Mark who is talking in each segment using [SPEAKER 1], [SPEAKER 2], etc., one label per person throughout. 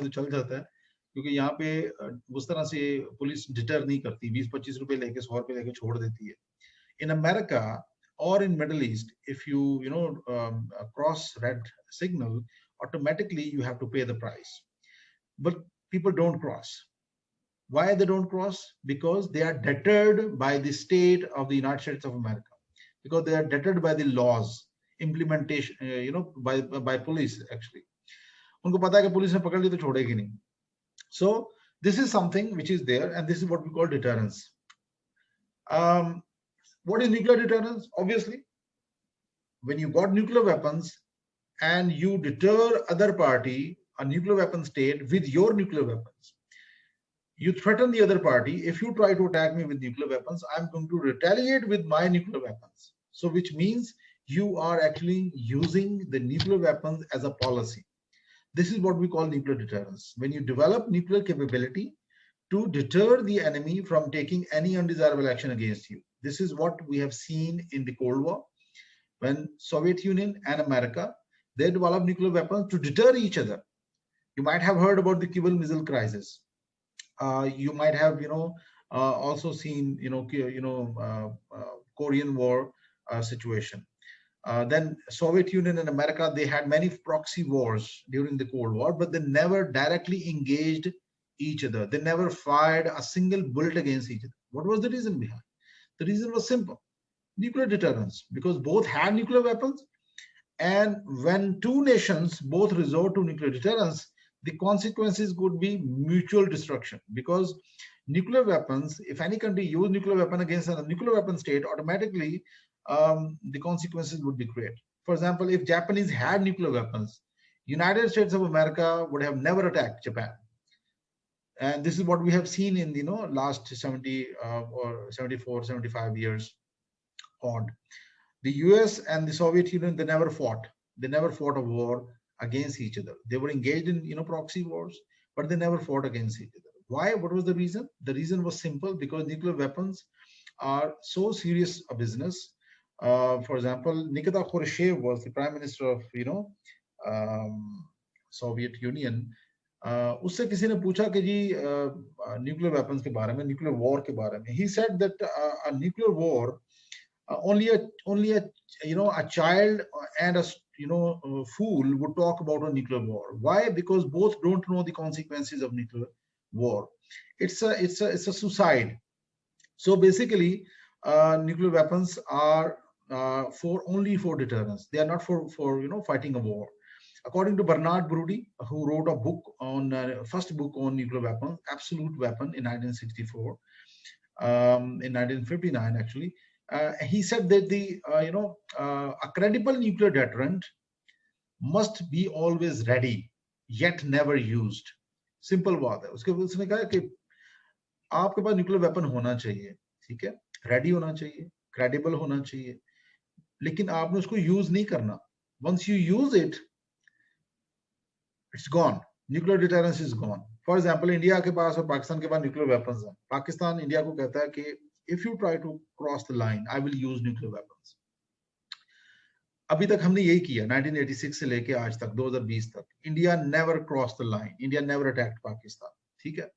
[SPEAKER 1] तो चल जाता है, क्योंकि यहाँ पे उस तरह से पुलिस डिटर नहीं करती, 20-25 रुपए लेके 100 रुपए लेके छोड़ देती है. In America or in Middle East, if you cross red signal, automatically you have to pay the price. But people don't cross. Why they don't cross? Because they are deterred by the state of the United States of America. Because they are deterred by the laws, implementation, by police actually. उनको पता है कि police ने पकड़ ली तो छोड़ेगी नहीं. So this is something which is there, and this is what we call deterrence. What is nuclear deterrence? Obviously, when you got nuclear weapons and you deter other party, a nuclear weapon state, with your nuclear weapons, you threaten the other party. If you try to attack me with nuclear weapons, I'm going to retaliate with my nuclear weapons. So which means you are actually using the nuclear weapons as a policy. This is what we call nuclear deterrence. When you develop nuclear capability to deter the enemy from taking any undesirable action against you. This is what we have seen in the Cold War, when Soviet Union and America, they developed nuclear weapons to deter each other. You might have heard about the Cuban Missile Crisis. You might have, also seen, Korean War situation. Then Soviet Union and America, they had many proxy wars during the Cold War, but they never directly engaged each other. They never fired a single bullet against each other. What was the reason behind? The reason was simple: nuclear deterrence, because both had nuclear weapons. And when two nations both resort to nuclear deterrence, the consequences could be mutual destruction. Because nuclear weapons, if any country use nuclear weapon against a nuclear weapon state, automatically the consequences would be great. For example, if Japanese had nuclear weapons, United States of America would have never attacked Japan. And this is what we have seen in last 70 or 74, 75 years odd. The US and the Soviet Union, they never fought. They never fought a war against each other. They were engaged in proxy wars, but they never fought against each other. Why? What was the reason? The reason was simple: because nuclear weapons are so serious a business. For example, Nikita Khrushchev was the prime minister of Soviet Union. उससे किसी ने पूछा कि जी nuclear weapons के बारे में, nuclear war के बारे में. He said that a nuclear war, only a child and a fool would talk about a nuclear war. Why? Because both don't know the consequences of nuclear war. It's a suicide. So basically, nuclear weapons are only for deterrence. They are not for fighting a war. According to Bernard Brody, who wrote a book on first book on nuclear weapons, Absolute Weapon, in 1964, in 1959 actually, he said that a credible nuclear deterrent must be always ready, yet never used. Simple बात है. उसने कहा कि आपके पास nuclear weapon होना चाहिए, ठीक है, रेडी होना चाहिए, क्रेडिबल होना चाहिए, लेकिन आपने उसको यूज नहीं करना. Once you use it, it's gone. Nuclear deterrence is gone. For example, India के पास और पाकिस्तान के पास न्यूक्लियर वेपन्स हैं. पाकिस्तान इंडिया को कहता है कि if you try to cross the line, I will use nuclear weapons. अभी तक हमने यही किया, 1986 से लेके आज तक 2020 तक. India never crossed the line. India never attacked Pakistan. ठीक है?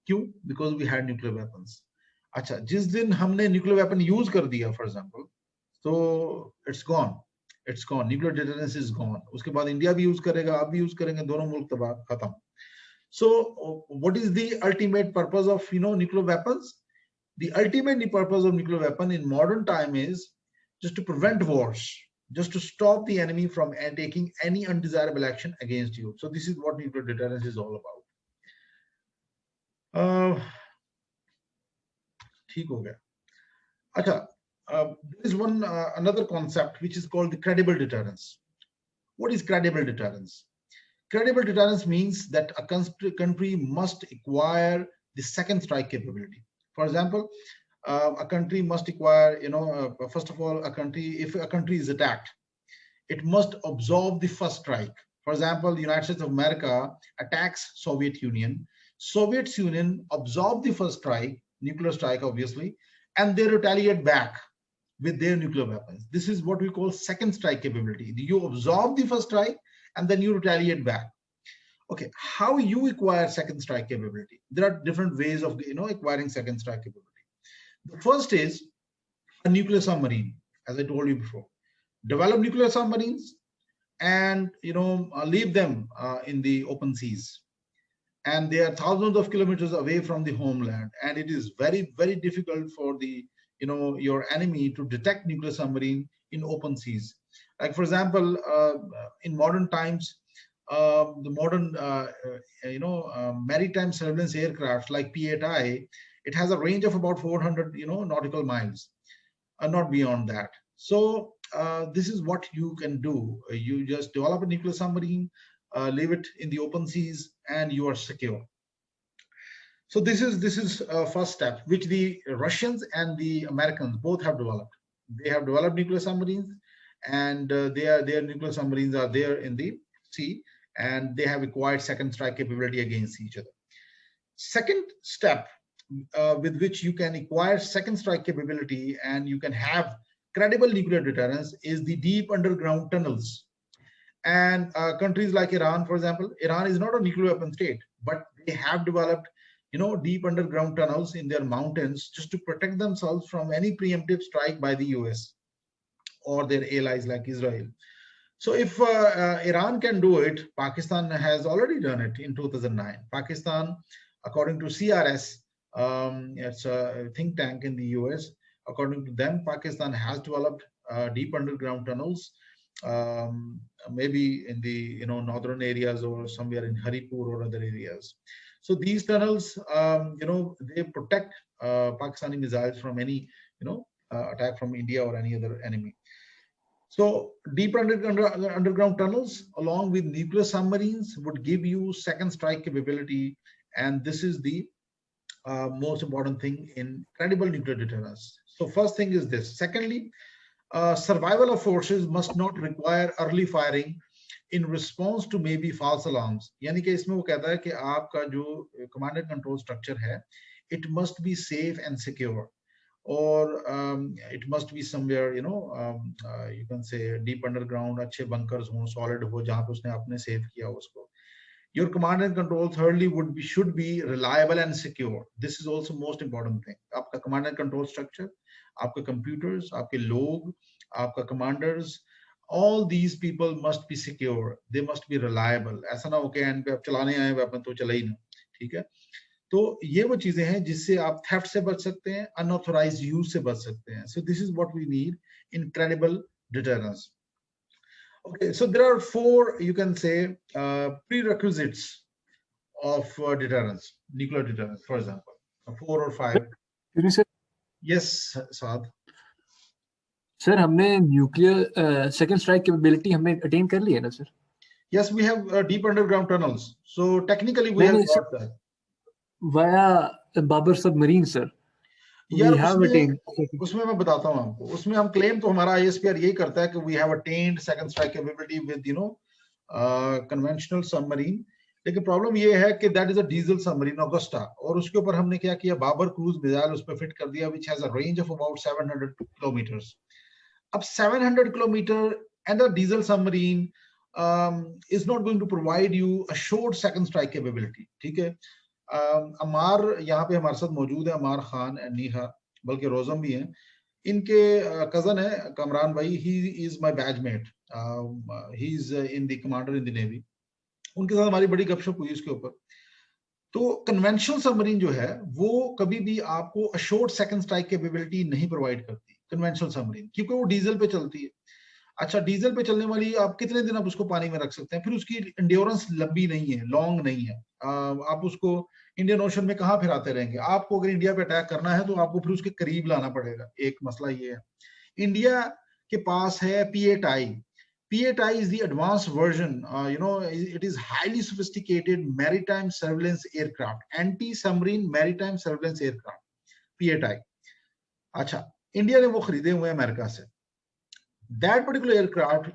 [SPEAKER 1] क्यों? Because we had nuclear weapons. अच्छा, जिस दिन हमने न्यूक्लियर वेपन यूज कर दिया, फॉर एग्जांपल, तो it's gone. It's gone. Nuclear deterrence is gone. उसके बाद इंडिया भी यूज करेगा, आप भी यूज करेंगे, दोनों मुल्क तबाह, खत्म. So what is the ultimate purpose of nuclear weapons? The ultimate purpose of nuclear weapon in modern time is just to prevent wars, just to stop the enemy from taking any undesirable action against you. So this is what nuclear deterrence is all about. ठीक हो गया. अच्छा, there is one another concept which is called the credible deterrence. What is credible deterrence? Credible deterrence means that a country must acquire the second strike capability. For example, a country must acquire, first of all, if a country is attacked, it must absorb the first strike. For example, the United States of America attacks Soviet Union. Soviet Union absorb the first strike, nuclear strike, obviously, and they retaliate back with their nuclear weapons. This is what we call second strike capability. You absorb the first strike and then you retaliate back. Okay, how you acquire second strike capability? There are different ways of acquiring second strike capability. The first is a nuclear submarine, as I told you before. Develop nuclear submarines and leave them in the open seas, and they are thousands of kilometers away from the homeland, and it is very, very difficult for the your enemy to detect nuclear submarine in open seas. Like for example, in modern times, the modern maritime surveillance aircraft like P8I, it has a range of about 400 nautical miles, not beyond that. So this is what you can do. You just develop a nuclear submarine, leave it in the open seas, and you are secure. So this is first step, which the Russians and the Americans both have developed. They have developed nuclear submarines, and their nuclear submarines are there in the sea, and they have acquired second strike capability against each other. Second step with which you can acquire second strike capability and you can have credible nuclear deterrence is the deep underground tunnels. And countries like Iran, for example, Iran is not a nuclear weapon state, but they have developed deep underground tunnels in their mountains just to protect themselves from any preemptive strike by the US or their allies like Israel. So if Iran can do it, Pakistan has already done it in 2009. Pakistan, according to CRS, it's a think tank in the US. According to them, Pakistan has developed deep underground tunnels, maybe in the northern areas or somewhere in Haripur or other areas. So these tunnels, they protect Pakistani missiles from any attack from India or any other enemy. So deep underground tunnels along with nuclear submarines would give you second strike capability, and this is the most important thing in credible nuclear deterrence. So first thing is this. Secondly, survival of forces must not require early firing in response to maybe false alarms. यानी कि इसमें वो कहता है कि आपका जो command and control structure है, it must be safe and secure, or it must be somewhere you can say deep underground, अच्छे bunkers हो, solid हो, जहाँ पे उसने आपने save किया उसको. Your command and control thirdly should be reliable and secure. This is also most important thing. आपका command and control structure, आपके computers, आपके लोग, आपका commanders, all these people must be secure. They must be reliable. ऐसा ना हो कि and पे आप चलाने आए वेपन तो चला ही ना, ठीक है? तो ये वो चीजें हैं जिससे आप थेफ्ट से बच सकते हैं, अनऑथराइज्ड यूज से बच सकते हैं. So this is what we need in credible deterrence. Okay, so there are four, you can say, prerequisites of deterrence, nuclear deterrence, for example, 4 or 5.
[SPEAKER 2] Sir,
[SPEAKER 1] yes, Saad.
[SPEAKER 2] Sir, हमने nuclear second strike capability हमने attain कर ली है ना, sir?
[SPEAKER 1] Yes, we have deep underground tunnels. So technically, we have got that.
[SPEAKER 2] Via Babur submarine, sir.
[SPEAKER 1] यार उसमें मैं बताता हूँ आपको. उसमें हम क्लेम तो हमारा ISPR यही करता है कि we have attained second strike capability with conventional submarine. लेकिन प्रॉब्लम ये है कि that is a diesel submarine Augusta, और उसके ऊपर हमने क्या किया, बाबर क्रूज मिसाइल उस पर फिट कर दिया, which has a range of about 700 kilometers. अब 700 kilometer and a diesel submarine is not going to provide you assured second strike capability. ठीक है? अमार यहाँ पे हमारे साथ मौजूद है, अमार खान एंड नीहा, बल्कि रोजम भी हैं. इनके कजन है कमरान भाई, he is my batchmate, he is in the commander in the navy. उनके साथ हमारी बड़ी गपशप हुई इसके ऊपर. तो कन्वेंशनल सबमरीन जो है वो कभी भी आपको अश्योर्ड सेकंड स्ट्राइक कैपेबिलिटी नहीं प्रोवाइड करती, कन्वेंशनल सबमरीन, क्योंकि वो डीजल पे चलती है. अच्छा, डीजल पे चलने वाली आप कितने दिन आप उसको पानी में रख सकते हैं, फिर उसकी एंड्योरेंस लंबी नहीं है, लॉन्ग नहीं है. आप उसको इंडियन ओशन में कहाँ फिराते रहेंगे. आपको अगर इंडिया पे अटैक करना है तो आपको फिर उसके करीब लाना पड़ेगा. एक मसला ये है. इंडिया के पास है P8I. P8I is the advanced version, it is highly sophisticated maritime surveillance aircraft, anti-submarine maritime surveillance aircraft, P8I. अच्छा, इंडिया ने वो खरीदे हुए हैं अमेरिका से. That particular aircraft